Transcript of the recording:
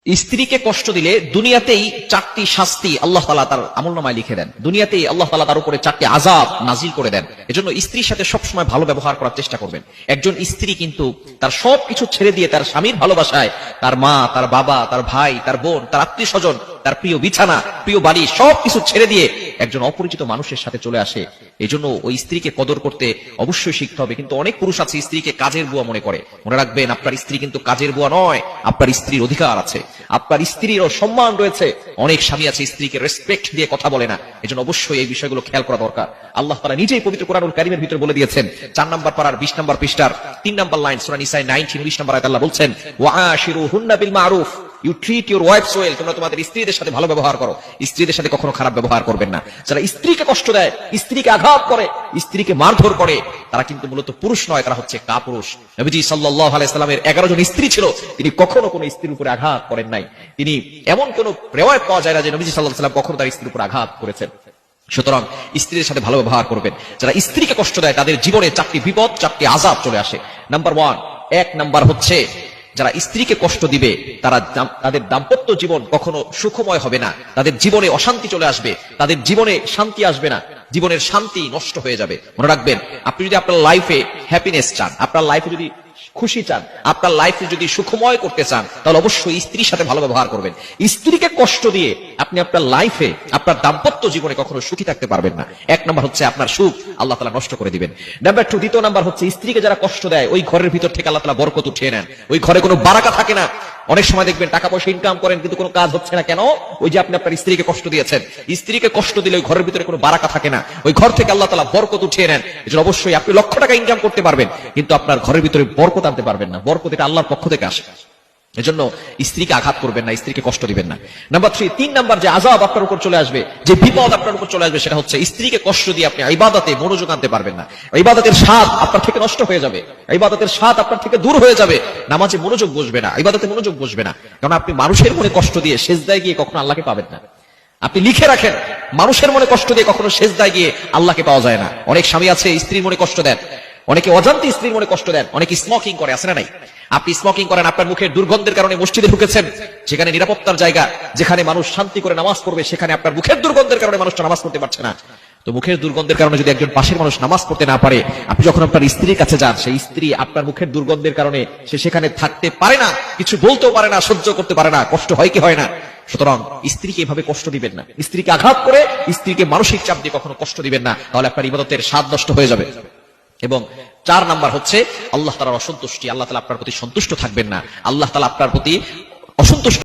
স্ত্রীকে কষ্ট দিলে দুনিয়াতেই 4টি শাস্তি আল্লাহ তাআলা তার আমলনামায় লিখে দেন। দুনিয়াতেই আল্লাহ তাআলা তার উপরে 4টি আযাব নাজিল করে দেন। এজন্য স্ত্রীর সাথে সবসময় ভালো ব্যবহার করার চেষ্টা করবেন। একজন স্ত্রী কিন্তু তার সবকিছু ছেড়ে দিয়ে তার স্বামীর ভালোবাসায় তার মা, তার বাবা, তার ভাই, তার বোন, তার আত্মীয় স্বজন, তার প্রিয় বিছানা, প্রিয় বাড়ি সবকিছু ছেড়ে দিয়ে একজন অপরিচিত মানুষের সাথে চলে আসে। এজন্য ওই স্ত্রীকে কদর করতে অবশ্যই শিখতে হবে। কিন্তু অনেক পুরুষ আছে স্ত্রীকে কাজের বুয়া মনে করে। মনে রাখবেন, আপনার স্ত্রী কিন্তু কাজের বুয়া নয়। আপনার স্ত্রীর অধিকার আছে, আপনার স্ত্রীরও সম্মান রয়েছে। অনেক স্বামী আছে স্ত্রীকে রেসপেক্ট দিয়ে কথা বলে না। এজন্য অবশ্যই এই বিষয়গুলো খেয়াল করা দরকার। আল্লাহ তাআলা নিজেই পবিত্র কোরআনুল কারীমের ভিতরে বলে দিয়েছেন, 4 নম্বর পারার 20 নম্বর পৃষ্ঠার 3 নম্বর লাইন, সূরা নিসা 19 নম্বর আয়াতে আল্লাহ বলছেন, ওয়াআশিরুহুন্না বিল মারুফ, you treat your wives well. তোমরা তোমাদের স্ত্রীদের সাথে ভালো ব্যবহার করো, স্ত্রীদের সাথে কখনো খারাপ ব্যবহার করবেন না। যারা স্ত্রীকে কষ্ট দেয়, স্ত্রীকে আঘাত করে, স্ত্রীকে মারধর করে, তারা কিন্তু মূলত পুরুষ নয়, তারা হচ্ছে কাপুরুষ। নবীজি সাল্লাল্লাহু আলাইহি সাল্লামের 11 জন স্ত্রী ছিল, তিনি কখনো কোনো স্ত্রীর উপরে আঘাত করেন নাই। তিনি এমন কোন রিওয়ায়াত পাওয়া যায় না যে নবীজি সাল্লাল্লাহু আলাইহি সাল্লাম কখনো তার স্ত্রীর উপর আঘাত করেছেন। সুতরাং স্ত্রীদের সাথে ভালো ব্যবহার করবেন। যারা স্ত্রীকে কষ্ট দেয় তাদের জীবনে 4টি বিপদ, 4টি আযাব চলে আসে। নাম্বার 1 নাম্বার হচ্ছে, যারা স্ত্রীকে কষ্ট দিবে তারা তাদের দাম্পত্য জীবন কখনো সুখময় হবে না। তাদের জীবনে অশান্তি চলে আসবে, তাদের জীবনে শান্তি আসবে না, জীবনের শান্তি নষ্ট হয়ে যাবে। মনে রাখবেন, আপনি যদি আপনার লাইফে হ্যাপিনেস চান, আপনার লাইফে যদি খুশি চান, আপনার লাইফে যদি সুখময় করতে চান, তাহলে অবশ্যই স্ত্রীর সাথে ভালো ব্যবহার করবেন। স্ত্রীকে কষ্ট দিয়ে আপনি আপনার লাইফে, আপনার দাম্পত্য জীবনে কখনো সুখী থাকতে পারবেন না। 1 নম্বর হচ্ছে আপনার সুখ আল্লাহ তাআলা নষ্ট করে দিবেন। নাম্বার 2, দ্বিতীয় নাম্বার হচ্ছে, স্ত্রীকে যারা কষ্ট দেয় ওই ঘরের ভিতর থেকে আল্লাহ তাআলা বরকত উঠিয়ে নেন। ওই ঘরে কোনো বারাকা থাকে না। অনেক সময় দেখবেন টাকা পয়সা ইনকাম করেন কিন্তু কোনো কাজ হচ্ছে না। কেন? ওই যে আপনি আপনার স্ত্রীকে কষ্ট দিয়েছেন। স্ত্রীকে কষ্ট দিলে ওই ঘরের ভিতরে কোনো বারাকা থাকে না। ওই ঘর থেকে আল্লাহ তাআলা বরকত উঠিয়ে নেন। এজন্য অবশ্যই আপনি লক্ষ টাকা ইনকাম করতে পারবেন, কিন্তু আপনার ঘরের ভিতরে বরকত আনতে পারবেন না। বরকত এটা আল্লাহর পক্ষ থেকে আসে। এজন্য স্ত্রীকে আঘাত করবেন না, স্ত্রীকে কষ্ট দিবেন না। নাম্বার 3 নাম্বার যে আযাব আপনার উপর চলে আসবে, যে বিপদ আপনার উপর চলে আসবে, সেটা হচ্ছে স্ত্রীকে কষ্ট দিয়ে আপনি ইবাদতে মনোযোগ আনতে পারবেন না। ইবাদতের স্বাদ আপনার থেকে নষ্ট হয়ে যাবে, ইবাদতের স্বাদ আপনার থেকে দূর হয়ে যাবে। নামাজে মনোযোগ বসবে না, ইবাদতে মনোযোগ বসবে না। কারণ আপনি মানুষের মনে কষ্ট দিয়ে সেজদায় গিয়ে কখনো আল্লাহকে পাবেন না। আপনি লিখে রাখেন, মানুষের মনে কষ্ট দিয়ে কখনো সেজদায় গিয়ে আল্লাহকে পাওয়া যায় না। অনেক স্বামী আছে স্ত্রীর মনে কষ্ট দেন, অনেকে অজান্তে স্ত্রীর মনে কষ্ট দেন, অনেকে স্মোকিং করে, আছে না নাই? আপনি স্মোকিং করেন, আপনার মুখের দুর্গন্ধের কারণে মসজিদে ঢুকেছেন, যেখানে নিরাপত্তার জায়গা, যেখানে মানুষ শান্তি করে নামাজ পড়বে, সেখানে আপনার মুখের দুর্গন্ধের কারণে মানুষটা নামাজ পড়তে পারছে না। তো মুখের দুর্গন্ধের কারণে যদি একজন পাশের মানুষ নামাজ পড়তে না পারে, আপনি যখন আপনার স্ত্রীর কাছে যান, সেই স্ত্রী আপনার মুখের দুর্গন্ধের কারণে সে সেখানে থাকতে পারে না, কিছু বলতেও পারে না, সহ্য করতে পারে না, কষ্ট হয় কি হয় না? সুতরাং স্ত্রীকে এভাবে কষ্ট দিবেন না। স্ত্রীকে আঘাত করে, স্ত্রীকে মানসিক চাপ দিয়ে কখনো কষ্ট দিবেন না, তাহলে আপনার ইবাদতের স্বাদ নষ্ট হয়ে যাবে। এবং 4 নাম্বার হচ্ছে আল্লাহ তাআলার অসন্তুষ্টি। আল্লাহ তাআলা আপনার প্রতি সন্তুষ্ট থাকবেন না, আল্লাহ তাআলা আপনার প্রতি অসন্তুষ্ট